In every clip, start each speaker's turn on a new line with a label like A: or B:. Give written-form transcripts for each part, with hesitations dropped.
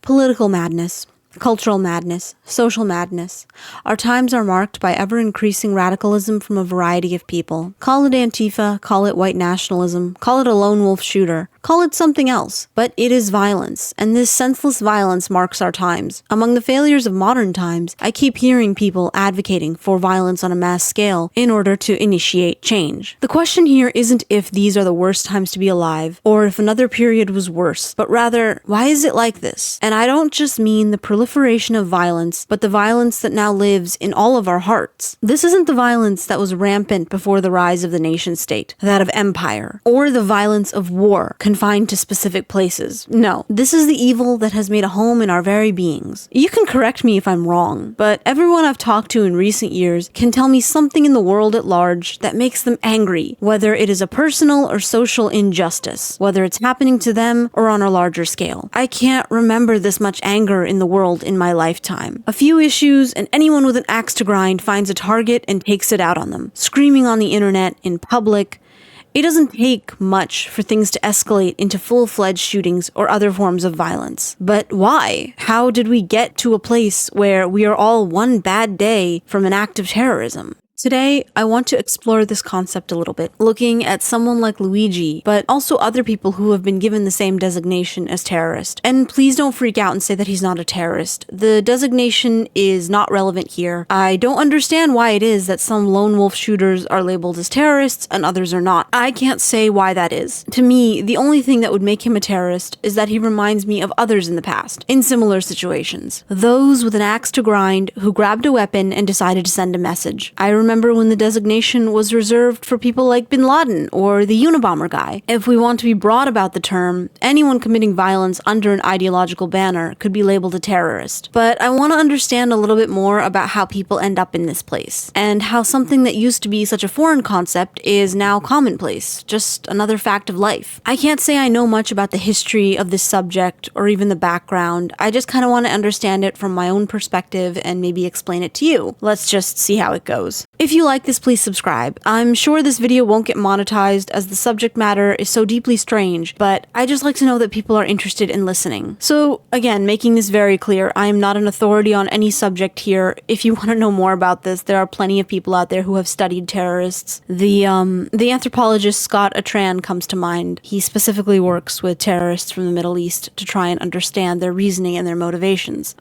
A: Political madness, cultural madness, social madness. Our times are marked by ever-increasing radicalism from a variety of people. Call it Antifa, call it white nationalism, call it a lone wolf shooter, call it something else, but it is violence, and this senseless violence marks our times. Among the failures of modern times, I keep hearing people advocating for violence on a mass scale in order to initiate change. The question here isn't if these are the worst times to be alive, or if another period was worse, but rather, why is it like this? And I don't just mean the proliferation of violence, but the violence that now lives in all of our hearts. This isn't the violence that was rampant before the rise of the nation-state, that of empire, or the violence of war, confined to specific places. No, this is the evil that has made a home in our very beings. You can correct me if I'm wrong, but everyone I've talked to in recent years can tell me something in the world at large that makes them angry, whether it is a personal or social injustice, whether it's happening to them or on a larger scale. I can't remember this much anger in the world in my lifetime. A few issues and anyone with an axe to grind finds a target and takes it out on them, screaming on the internet, in public. It doesn't take much for things to escalate into full-fledged shootings or other forms of violence. But why? How did we get to a place where we are all one bad day from an act of terrorism? Today, I want to explore this concept a little bit, looking at someone like Luigi, but also other people who have been given the same designation as terrorist. And please don't freak out and say that he's not a terrorist. The designation is not relevant here. I don't understand why it is that some lone wolf shooters are labeled as terrorists and others are not. I can't say why that is. To me, the only thing that would make him a terrorist is that he reminds me of others in the past, in similar situations. Those with an axe to grind who grabbed a weapon and decided to send a message. I remember when the designation was reserved for people like Bin Laden or the Unabomber guy. If we want to be broad about the term, anyone committing violence under an ideological banner could be labeled a terrorist. But I want to understand a little bit more about how people end up in this place, and how something that used to be such a foreign concept is now commonplace, just another fact of life. I can't say I know much about the history of this subject or even the background. I just kind of want to understand it from my own perspective and maybe explain it to you. Let's just see how it goes. If you like this, please subscribe. I'm sure this video won't get monetized as the subject matter is so deeply strange, but I just like to know that people are interested in listening. So again, making this very clear, I am not an authority on any subject here. If you want to know more about this, there are plenty of people out there who have studied terrorists. The anthropologist Scott Atran comes to mind. He specifically works with terrorists from the Middle East to try and understand their reasoning and their motivations.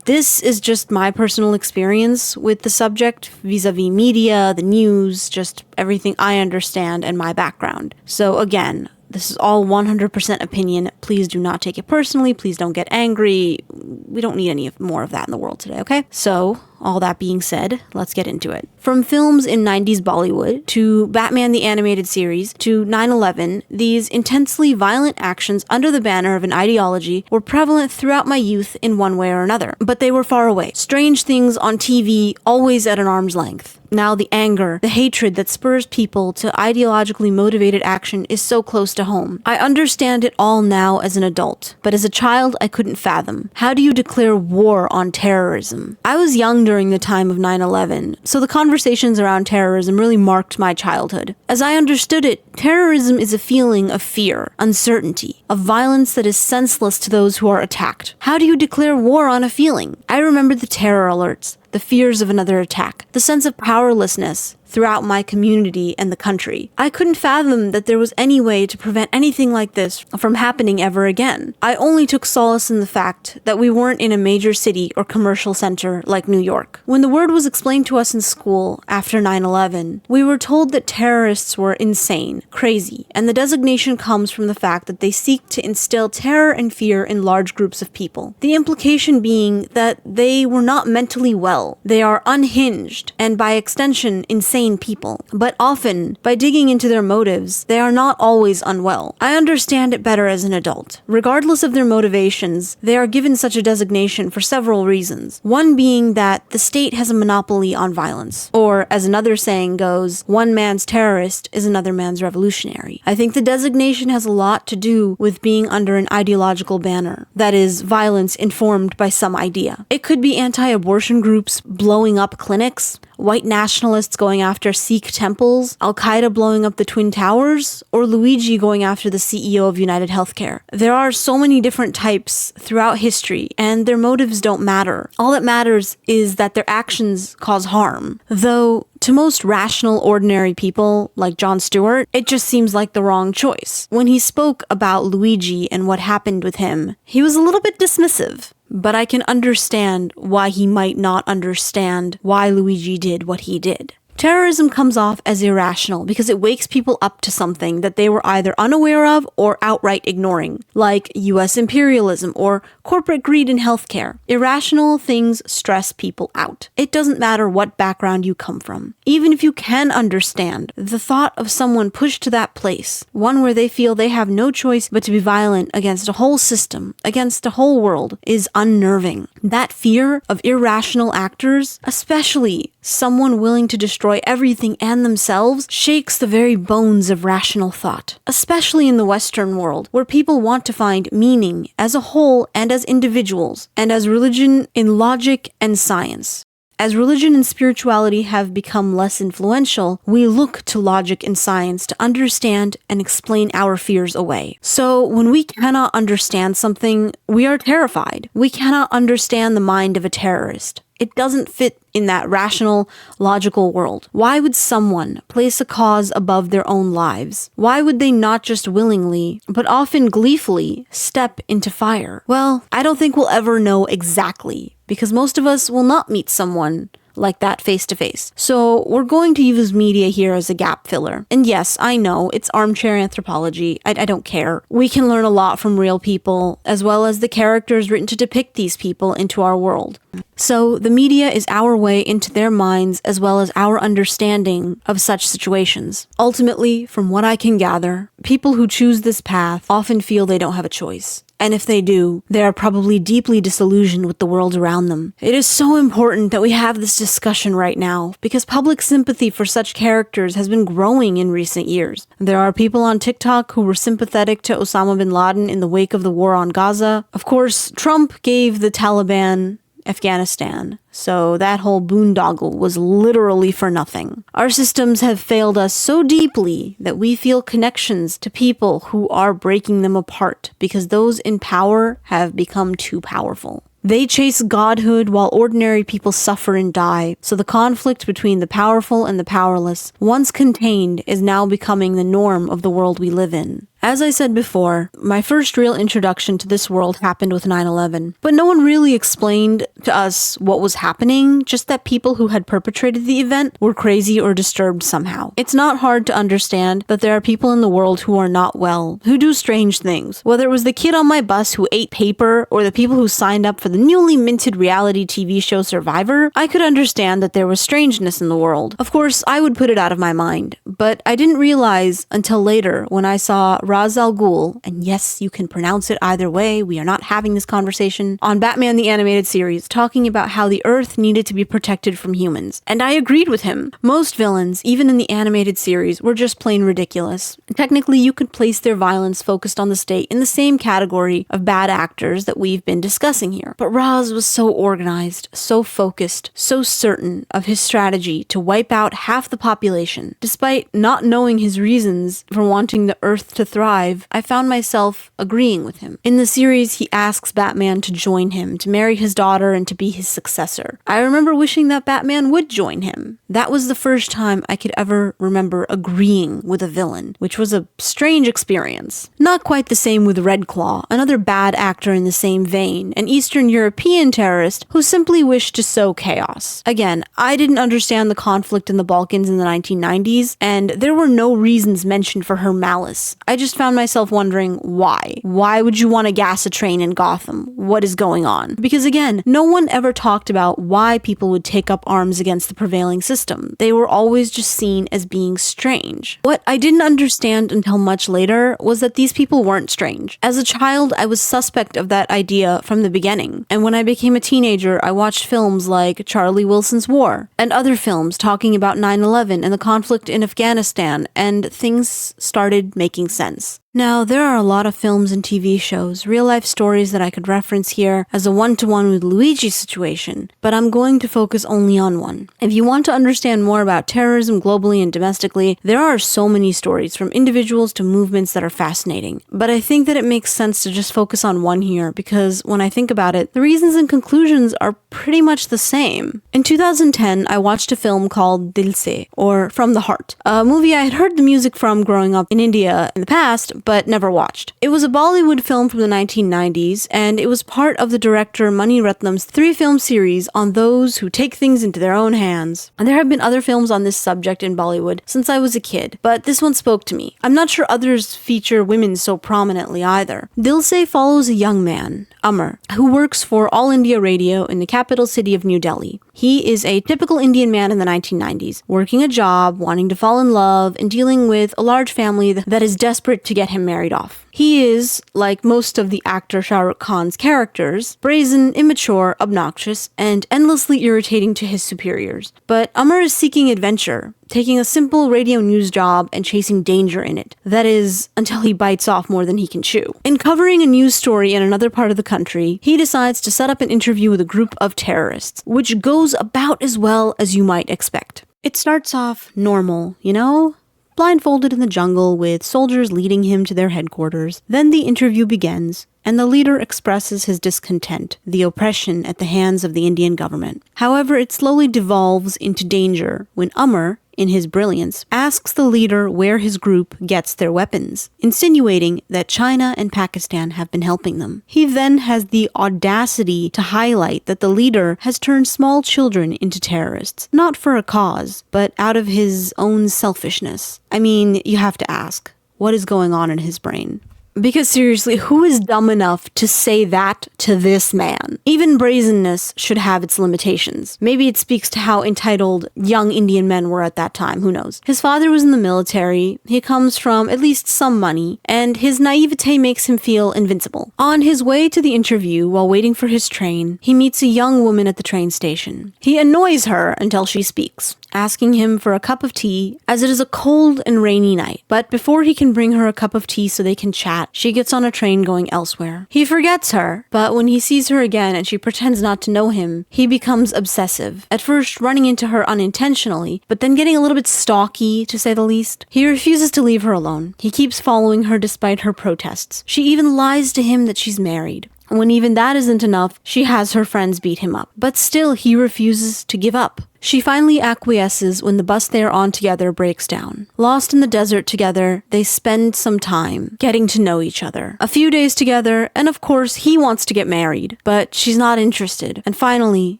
A: This is just my personal experience with the subject vis-a-vis media, the news, just everything I understand and my background. So again, this is all 100% opinion. Please do not take it personally. Please don't get angry. We don't need any more of that in the world today, okay? So, all that being said, let's get into it. From films in 90s Bollywood, to Batman the Animated Series, to 9/11, these intensely violent actions under the banner of an ideology were prevalent throughout my youth in one way or another. But they were far away. Strange things on TV, always at an arm's length. Now the anger, the hatred that spurs people to ideologically motivated action is so close to home. I understand it all now as an adult, but as a child I couldn't fathom. How do you declare war on terrorism? I was young during the time of 9/11, so the conversations around terrorism really marked my childhood. As I understood it, terrorism is a feeling of fear, uncertainty, of violence that is senseless to those who are attacked. How do you declare war on a feeling? I remember the terror alerts, the fears of another attack, the sense of powerlessness throughout my community and the country. I couldn't fathom that there was any way to prevent anything like this from happening ever again. I only took solace in the fact that we weren't in a major city or commercial center like New York. When the word was explained to us in school after 9/11, we were told that terrorists were insane, crazy, and the designation comes from the fact that they seek to instill terror and fear in large groups of people. The implication being that they were not mentally well. They are unhinged, and by extension, insane people. But often, by digging into their motives, they are not always unwell. I understand it better as an adult. Regardless of their motivations, they are given such a designation for several reasons. One being that the state has a monopoly on violence. Or, as another saying goes, one man's terrorist is another man's revolutionary. I think the designation has a lot to do with being under an ideological banner. That is, violence informed by some idea. It could be anti-abortion groups groups blowing up clinics, white nationalists going after Sikh temples, Al-Qaeda blowing up the Twin Towers, or Luigi going after the CEO of United Healthcare. There are so many different types throughout history, and their motives don't matter. All that matters is that their actions cause harm. Though, to most rational, ordinary people, like Jon Stewart, it just seems like the wrong choice. When he spoke about Luigi and what happened with him, he was a little bit dismissive. But I can understand why he might not understand why Luigi did what he did. Terrorism comes off as irrational because it wakes people up to something that they were either unaware of or outright ignoring, like US imperialism or corporate greed in healthcare. Irrational things stress people out. It doesn't matter what background you come from. Even if you can understand, the thought of someone pushed to that place, one where they feel they have no choice but to be violent against a whole system, against a whole world, is unnerving. That fear of irrational actors, especially someone willing to destroy everything and themselves, shakes the very bones of rational thought, especially in the Western world, where people want to find meaning as a whole and as individuals, and as religion in logic and science. As religion and spirituality have become less influential, we look to logic and science to understand and explain our fears away. So when we cannot understand something, we are terrified. We cannot understand the mind of a terrorist. It doesn't fit in that rational, logical world. Why would someone place a cause above their own lives? Why would they not just willingly, but often gleefully, step into fire? Well, I don't think we'll ever know exactly, because most of us will not meet someone like that face to face. So we're going to use media here as a gap filler. And yes, I know, it's armchair anthropology. I don't care. We can learn a lot from real people, as well as the characters written to depict these people into our world. So the media is our way into their minds as well as our understanding of such situations. Ultimately, from what I can gather, people who choose this path often feel they don't have a choice. And if they do, they are probably deeply disillusioned with the world around them. It is so important that we have this discussion right now, because public sympathy for such characters has been growing in recent years. There are people on TikTok who were sympathetic to Osama bin Laden in the wake of the war on Gaza. Of course, Trump gave the Taliban Afghanistan, so that whole boondoggle was literally for nothing. Our systems have failed us so deeply that we feel connections to people who are breaking them apart because those in power have become too powerful. They chase godhood while ordinary people suffer and die, so the conflict between the powerful and the powerless, once contained, is now becoming the norm of the world we live in. As I said before, my first real introduction to this world happened with 9/11, but no one really explained to us what was happening, just that people who had perpetrated the event were crazy or disturbed somehow. It's not hard to understand that there are people in the world who are not well, who do strange things. Whether it was the kid on my bus who ate paper, or the people who signed up for the newly minted reality TV show Survivor, I could understand that there was strangeness in the world. Of course, I would put it out of my mind, but I didn't realize until later when I saw Ra's al Ghul, and yes, you can pronounce it either way, we are not having this conversation, on Batman the Animated Series, talking about how the Earth needed to be protected from humans. And I agreed with him. Most villains, even in the animated series, were just plain ridiculous. Technically, you could place their violence focused on the state in the same category of bad actors that we've been discussing here. But Ra's was so organized, so focused, so certain of his strategy to wipe out half the population. Despite not knowing his reasons for wanting the Earth to thrive, I found myself agreeing with him. In the series, he asks Batman to join him, to marry his daughter, and to be his successor. I remember wishing that Batman would join him. That was the first time I could ever remember agreeing with a villain, which was a strange experience. Not quite the same with Red Claw, another bad actor in the same vein, an Eastern European terrorist who simply wished to sow chaos. Again, I didn't understand the conflict in the Balkans in the 1990s, and there were no reasons mentioned for her malice. I just found myself wondering why. Why would you want to gas a train in Gotham? What is going on? Because again, no one ever talked about why people would take up arms against the prevailing system. They were always just seen as being strange. What I didn't understand until much later was that these people weren't strange. As a child, I was suspect of that idea from the beginning. And when I became a teenager, I watched films like Charlie Wilson's War and other films talking about 9/11 and the conflict in Afghanistan, and things started making sense. Now, there are a lot of films and TV shows, real-life stories that I could reference here as a one-to-one with Luigi's situation, but I'm going to focus only on one. If you want to understand more about terrorism globally and domestically, there are so many stories from individuals to movements that are fascinating. But I think that it makes sense to just focus on one here because when I think about it, the reasons and conclusions are pretty much the same. In 2010, I watched a film called Dil Se, or From the Heart, a movie I had heard the music from growing up in India in the past, but never watched. It was a Bollywood film from the 1990s, and it was part of the director Mani Ratnam's 3-film series on those who take things into their own hands. And there have been other films on this subject in Bollywood since I was a kid, but this one spoke to me. I'm not sure others feature women so prominently either. Dil Se follows a young man, Amar, who works for All India Radio in the capital city of New Delhi. He is a typical Indian man in the 1990s, working a job, wanting to fall in love, and dealing with a large family that is desperate to get him married off. He is, like most of the actor Shah Rukh Khan's characters, brazen, immature, obnoxious, and endlessly irritating to his superiors. But Amar is seeking adventure, taking a simple radio news job and chasing danger in it. That is, until he bites off more than he can chew. In covering a news story in another part of the country, he decides to set up an interview with a group of terrorists, which goes about as well as you might expect. It starts off normal, you know? Blindfolded in the jungle with soldiers leading him to their headquarters. Then the interview begins, and the leader expresses his discontent, the oppression at the hands of the Indian government. However, it slowly devolves into danger when Amar, in his brilliance, asks the leader where his group gets their weapons, insinuating that China and Pakistan have been helping them. He then has the audacity to highlight that the leader has turned small children into terrorists, not for a cause, but out of his own selfishness. I mean, you have to ask, what is going on in his brain? Because seriously, who is dumb enough to say that to this man? Even brazenness should have its limitations. Maybe it speaks to how entitled young Indian men were at that time, who knows. His father was in the military, he comes from at least some money, and his naivete makes him feel invincible. On his way to the interview, while waiting for his train, he meets a young woman at the train station. He annoys her until she speaks, asking him for a cup of tea, as it is a cold and rainy night. But before he can bring her a cup of tea so they can chat, she gets on a train going elsewhere. He forgets her, but when he sees her again and she pretends not to know him, he becomes obsessive. At first running into her unintentionally, but then getting a little bit stalky, to say the least. He refuses to leave her alone. He keeps following her despite her protests. She even lies to him that she's married. When even that isn't enough, she has her friends beat him up. But still, he refuses to give up. She finally acquiesces when the bus they are on together breaks down. Lost in the desert together, they spend some time getting to know each other. A few days together, and of course, he wants to get married, but she's not interested. And finally,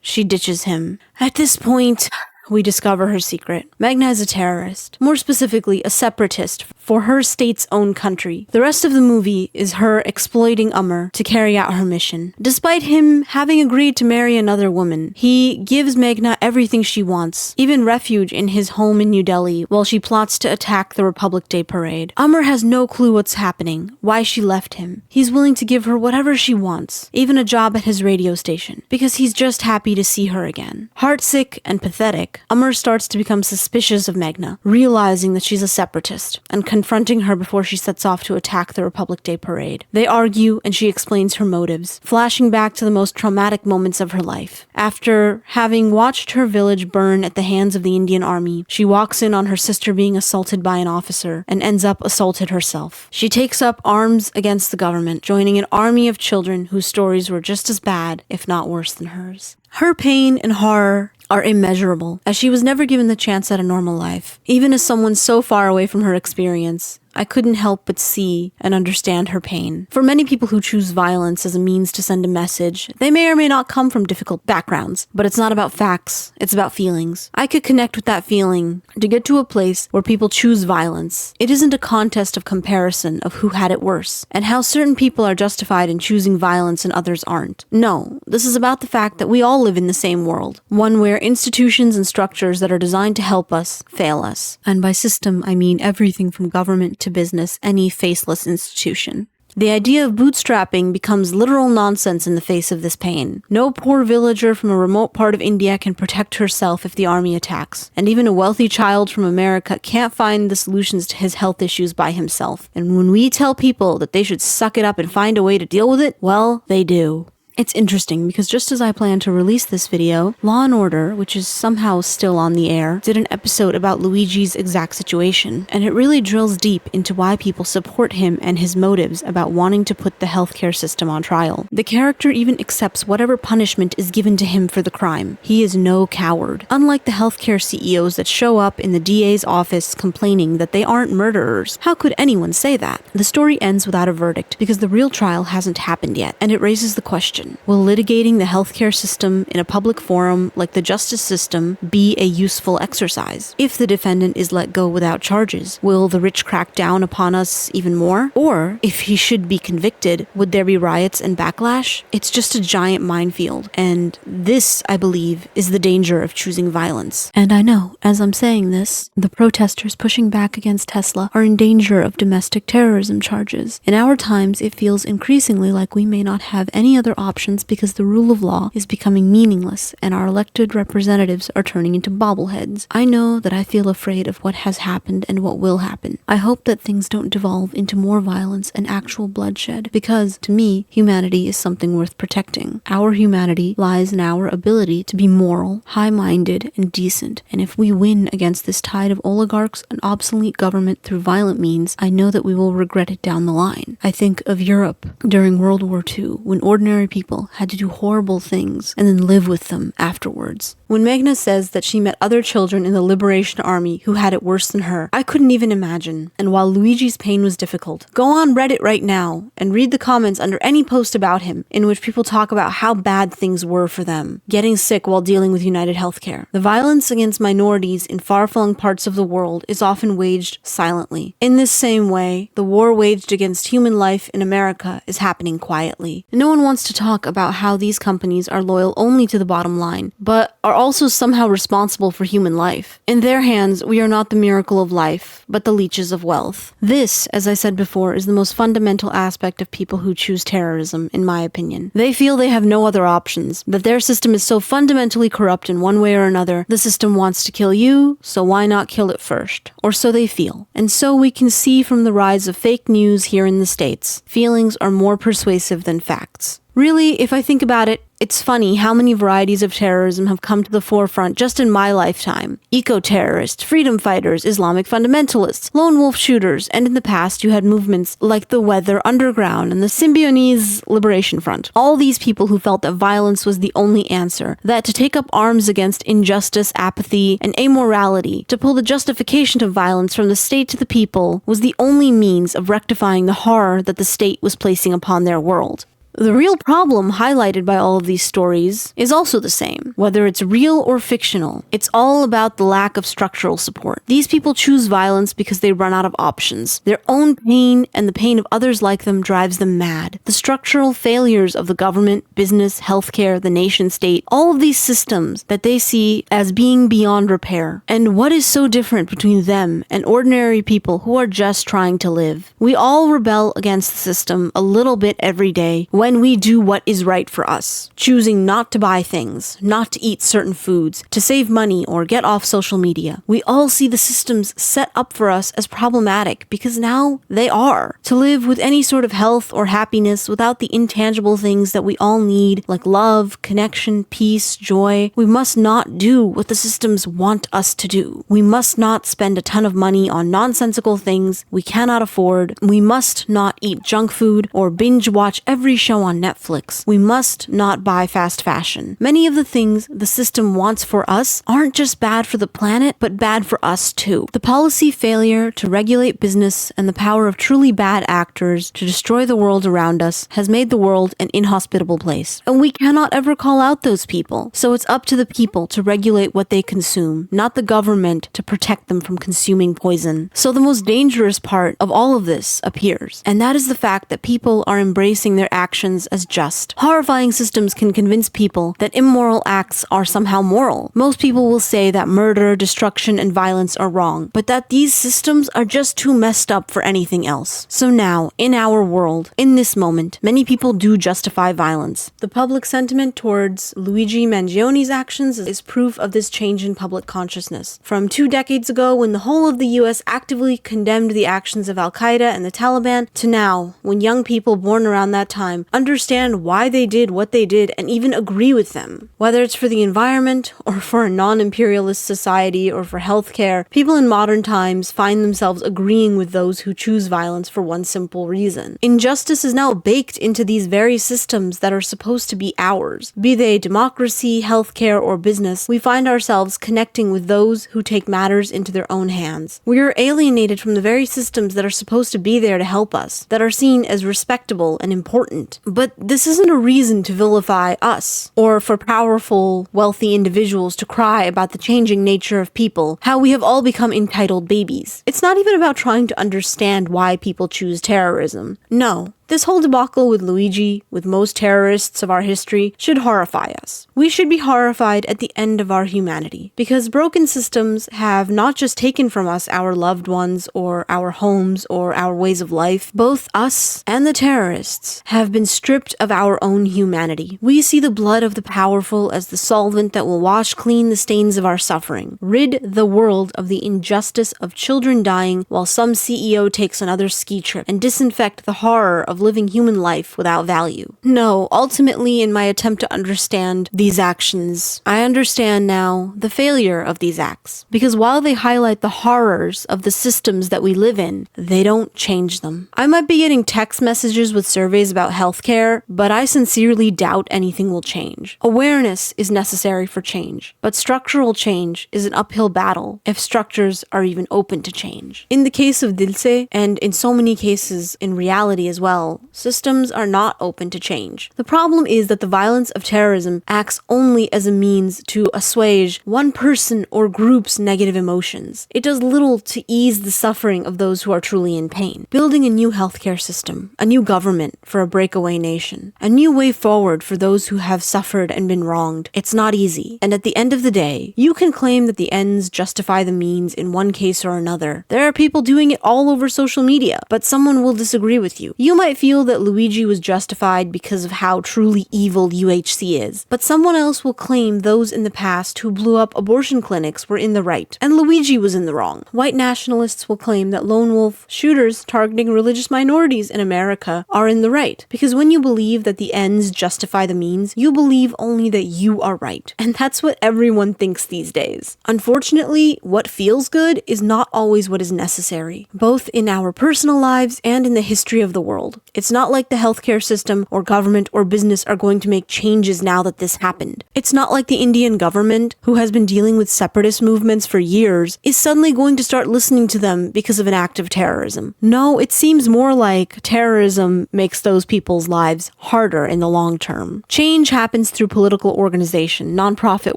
A: she ditches him. At this point, we discover her secret. Meghna is a terrorist, more specifically a separatist for her state's own country. The rest of the movie is her exploiting Amar to carry out her mission. Despite him having agreed to marry another woman, he gives Meghna everything she wants, even refuge in his home in New Delhi while she plots to attack the Republic Day parade. Amar has no clue what's happening, why she left him. He's willing to give her whatever she wants, even a job at his radio station, because he's just happy to see her again. Heartsick and pathetic, Amar starts to become suspicious of Meghna, realizing that she's a separatist, and confronting her before she sets off to attack the Republic Day parade. They argue, and she explains her motives, flashing back to the most traumatic moments of her life. After having watched her village burn at the hands of the Indian army, she walks in on her sister being assaulted by an officer, and ends up assaulted herself. She takes up arms against the government, joining an army of children whose stories were just as bad, if not worse than hers. Her pain and horror are immeasurable, as she was never given the chance at a normal life. Even as someone so far away from her experience, I couldn't help but see and understand her pain. For many people who choose violence as a means to send a message, they may or may not come from difficult backgrounds, but it's not about facts, it's about feelings. I could connect with that feeling to get to a place where people choose violence. It isn't a contest of comparison of who had it worse, and how certain people are justified in choosing violence and others aren't. No, this is about the fact that we all live in the same world, one where institutions and structures that are designed to help us fail us. And by system, I mean everything from government to business, any faceless institution. The idea of bootstrapping becomes literal nonsense in the face of this pain. No poor villager from a remote part of India can protect herself if the army attacks, and even a wealthy child from America can't find the solutions to his health issues by himself. And when we tell people that they should suck it up and find a way to deal with it, well, they do. It's interesting because just as I plan to release this video, Law & Order, which is somehow still on the air, did an episode about Luigi's exact situation, and it really drills deep into why people support him and his motives about wanting to put the healthcare system on trial. The character even accepts whatever punishment is given to him for the crime. He is no coward. Unlike the healthcare CEOs that show up in the DA's office complaining that they aren't murderers. How could anyone say that? The story ends without a verdict because the real trial hasn't happened yet, and it raises the question: will litigating the healthcare system in a public forum like the justice system be a useful exercise? If the defendant is let go without charges, will the rich crack down upon us even more? Or, if he should be convicted, would there be riots and backlash? It's just a giant minefield, and this, I believe, is the danger of choosing violence. And I know, as I'm saying this, the protesters pushing back against Tesla are in danger of domestic terrorism charges. In our times, it feels increasingly like we may not have any other options because the rule of law is becoming meaningless and our elected representatives are turning into bobbleheads. I know that I feel afraid of what has happened and what will happen. I hope that things don't devolve into more violence and actual bloodshed because, to me, humanity is something worth protecting. Our humanity lies in our ability to be moral, high-minded, and decent, and if we win against this tide of oligarchs and obsolete government through violent means, I know that we will regret it down the line. I think of Europe during World War II, when ordinary people had to do horrible things and then live with them afterwards. When Meghna says that she met other children in the Liberation Army who had it worse than her, I couldn't even imagine. And while Luigi's pain was difficult, go on Reddit right now and read the comments under any post about him in which people talk about how bad things were for them, getting sick while dealing with United Healthcare. The violence against minorities in far-flung parts of the world is often waged silently. In this same way, the war waged against human life in America is happening quietly. No one wants to talk about how these companies are loyal only to the bottom line, but are also somehow responsible for human life. In their hands, we are not the miracle of life, but the leeches of wealth. This, as I said before, is the most fundamental aspect of people who choose terrorism, in my opinion. They feel they have no other options, that their system is so fundamentally corrupt in one way or another, the system wants to kill you, so why not kill it first? Or so they feel. And so we can see from the rise of fake news here in the States, feelings are more persuasive than facts. Really, if I think about it, it's funny how many varieties of terrorism have come to the forefront just in my lifetime. Eco-terrorists, freedom fighters, Islamic fundamentalists, lone wolf shooters, and in the past you had movements like the Weather Underground and the Symbionese Liberation Front. All these people who felt that violence was the only answer, that to take up arms against injustice, apathy, and amorality, to pull the justification of violence from the state to the people, was the only means of rectifying the horror that the state was placing upon their world. The real problem highlighted by all of these stories is also the same. Whether it's real or fictional, it's all about the lack of structural support. These people choose violence because they run out of options. Their own pain and the pain of others like them drives them mad. The structural failures of the government, business, healthcare, the nation state, all of these systems that they see as being beyond repair. And what is so different between them and ordinary people who are just trying to live? We all rebel against the system a little bit every day when we do what is right for us, choosing not to buy things, not to eat certain foods, to save money or get off social media. We all see the systems set up for us as problematic because now they are. To live with any sort of health or happiness without the intangible things that we all need, like love, connection, peace, joy, we must not do what the systems want us to do. We must not spend a ton of money on nonsensical things we cannot afford. We must not eat junk food or binge watch every show on Netflix. We must not buy fast fashion. Many of the things the system wants for us aren't just bad for the planet, but bad for us too. The policy failure to regulate business and the power of truly bad actors to destroy the world around us has made the world an inhospitable place. And we cannot ever call out those people. So it's up to the people to regulate what they consume, not the government to protect them from consuming poison. So the most dangerous part of all of this appears, and that is the fact that people are embracing their actions actions as just. Horrifying systems can convince people that immoral acts are somehow moral. Most people will say that murder, destruction, and violence are wrong, but that these systems are just too messed up for anything else. So now, in our world, in this moment, many people do justify violence. The public sentiment towards Luigi Mangione's actions is proof of this change in public consciousness. From 2 decades ago, when the whole of the US actively condemned the actions of Al-Qaeda and the Taliban, to now, when young people born around that time understand why they did what they did and even agree with them. Whether it's for the environment, or for a non-imperialist society, or for healthcare, people in modern times find themselves agreeing with those who choose violence for one simple reason. Injustice is now baked into these very systems that are supposed to be ours. Be they democracy, healthcare, or business, we find ourselves connecting with those who take matters into their own hands. We are alienated from the very systems that are supposed to be there to help us, that are seen as respectable and important. But this isn't a reason to vilify us, or for powerful, wealthy individuals to cry about the changing nature of people, how we have all become entitled babies. It's not even about trying to understand why people choose terrorism. No. This whole debacle with Luigi, with most terrorists of our history, should horrify us. We should be horrified at the end of our humanity, because broken systems have not just taken from us our loved ones, or our homes, or our ways of life. Both us and the terrorists have been stripped of our own humanity. We see the blood of the powerful as the solvent that will wash clean the stains of our suffering, rid the world of the injustice of children dying while some CEO takes another ski trip, and disinfect the horror of living human life without value. No, ultimately, in my attempt to understand these actions, I understand now the failure of these acts. Because while they highlight the horrors of the systems that we live in, they don't change them. I might be getting text messages with surveys about healthcare, but I sincerely doubt anything will change. Awareness is necessary for change, but structural change is an uphill battle if structures are even open to change. In the case of Dilse, and in so many cases in reality as well, systems are not open to change. The problem is that the violence of terrorism acts only as a means to assuage one person or group's negative emotions. It does little to ease the suffering of those who are truly in pain. Building a new healthcare system, a new government for a breakaway nation, a new way forward for those who have suffered and been wronged, it's not easy. And at the end of the day, you can claim that the ends justify the means in one case or another. There are people doing it all over social media, but someone will disagree with you. You might feel that Luigi was justified because of how truly evil UHC is, but someone else will claim those in the past who blew up abortion clinics were in the right, and Luigi was in the wrong. White nationalists will claim that lone wolf shooters targeting religious minorities in America are in the right, because when you believe that the ends justify the means, you believe only that you are right. And that's what everyone thinks these days. Unfortunately, what feels good is not always what is necessary, both in our personal lives and in the history of the world. It's not like the healthcare system or government or business are going to make changes now that this happened. It's not like the Indian government, who has been dealing with separatist movements for years, is suddenly going to start listening to them because of an act of terrorism. No, it seems more like terrorism makes those people's lives harder in the long term. Change happens through political organization, nonprofit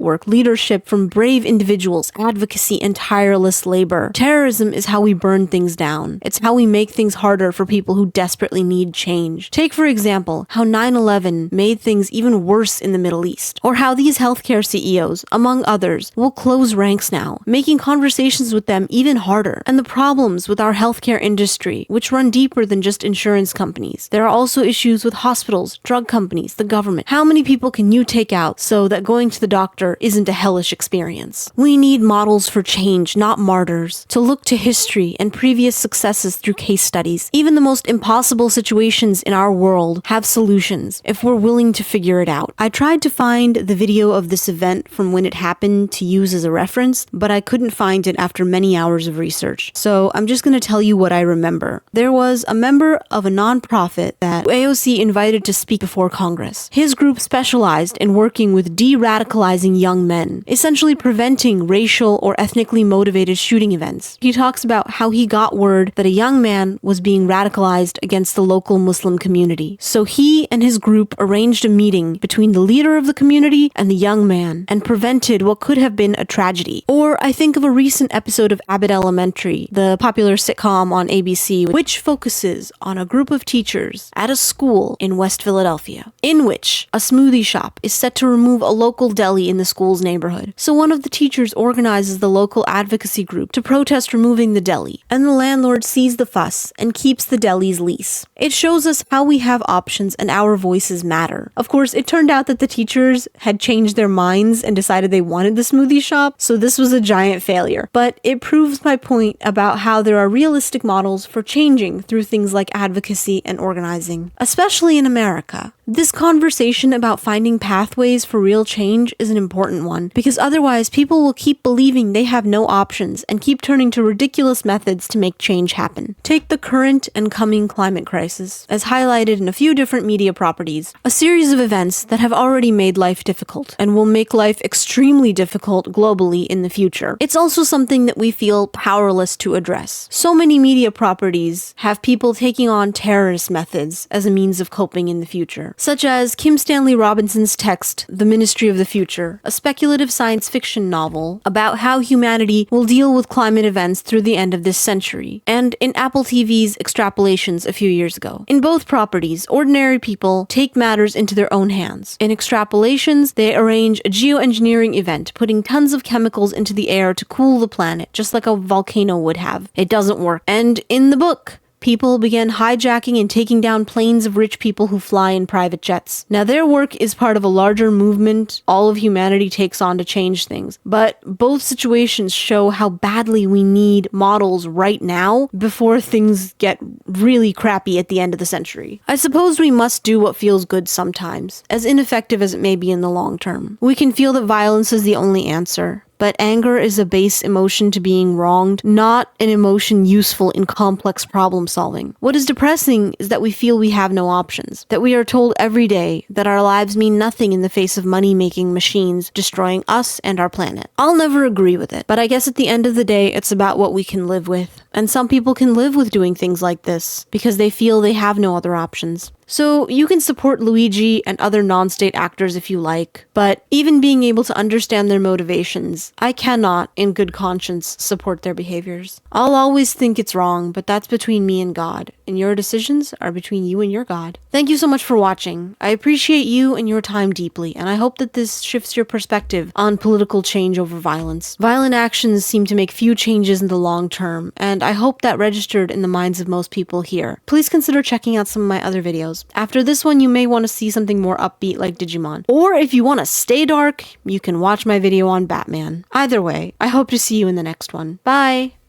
A: work, leadership from brave individuals, advocacy, and tireless labor. Terrorism is how we burn things down. It's how we make things harder for people who desperately need change. Take, for example, how 9/11 made things even worse in the Middle East, or how these healthcare CEOs, among others, will close ranks now, making conversations with them even harder. And the problems with our healthcare industry, which run deeper than just insurance companies. There are also issues with hospitals, drug companies, the government. How many people can you take out so that going to the doctor isn't a hellish experience? We need models for change, not martyrs, to look to history and previous successes through case studies. Even the most impossible situations in our world have solutions if we're willing to figure it out. I tried to find the video of this event from when it happened to use as a reference, but I couldn't find it after many hours of research. So I'm just going to tell you what I remember. There was a member of a nonprofit that AOC invited to speak before Congress. His group specialized in working with de-radicalizing young men, essentially preventing racial or ethnically motivated shooting events. He talks about how he got word that a young man was being radicalized against the local local Muslim community. So he and his group arranged a meeting between the leader of the community and the young man and prevented what could have been a tragedy. Or I think of a recent episode of Abbott Elementary, the popular sitcom on ABC, which focuses on a group of teachers at a school in West Philadelphia, in which a smoothie shop is set to remove a local deli in the school's neighborhood. So one of the teachers organizes the local advocacy group to protest removing the deli, and the landlord sees the fuss and keeps the deli's lease. It shows us how we have options and our voices matter. Of course, it turned out that the teachers had changed their minds and decided they wanted the smoothie shop, so this was a giant failure. But it proves my point about how there are realistic models for changing through things like advocacy and organizing, especially in America. This conversation about finding pathways for real change is an important one, because otherwise people will keep believing they have no options and keep turning to ridiculous methods to make change happen. Take the current and coming climate crisis, as highlighted in a few different media properties, a series of events that have already made life difficult and will make life extremely difficult globally in the future. It's also something that we feel powerless to address. So many media properties have people taking on terrorist methods as a means of coping in the future, such as Kim Stanley Robinson's text, The Ministry of the Future, a speculative science fiction novel about how humanity will deal with climate events through the end of this century, and in Apple TV's Extrapolations a few years ago. In both properties, ordinary people take matters into their own hands. In Extrapolations, they arrange a geoengineering event, putting tons of chemicals into the air to cool the planet, just like a volcano would have. It doesn't work. And in the book, people began hijacking and taking down planes of rich people who fly in private jets. Now, their work is part of a larger movement all of humanity takes on to change things. But both situations show how badly we need models right now before things get really crappy at the end of the century. I suppose we must do what feels good sometimes, as ineffective as it may be in the long term. We can feel that violence is the only answer. But anger is a base emotion to being wronged, not an emotion useful in complex problem solving. What is depressing is that we feel we have no options, that we are told every day that our lives mean nothing in the face of money-making machines destroying us and our planet. I'll never agree with it, but I guess at the end of the day, it's about what we can live with. And some people can live with doing things like this because they feel they have no other options. So you can support Luigi and other non-state actors if you like, but even being able to understand their motivations, I cannot, in good conscience, support their behaviors. I'll always think it's wrong, but that's between me and God, and your decisions are between you and your God. Thank you so much for watching. I appreciate you and your time deeply, and I hope that this shifts your perspective on political change over violence. Violent actions seem to make few changes in the long term, and I hope that registered in the minds of most people here. Please consider checking out some of my other videos. After this one, you may want to see something more upbeat like Digimon. Or if you want to stay dark, you can watch my video on Batman. Either way, I hope to see you in the next one. Bye!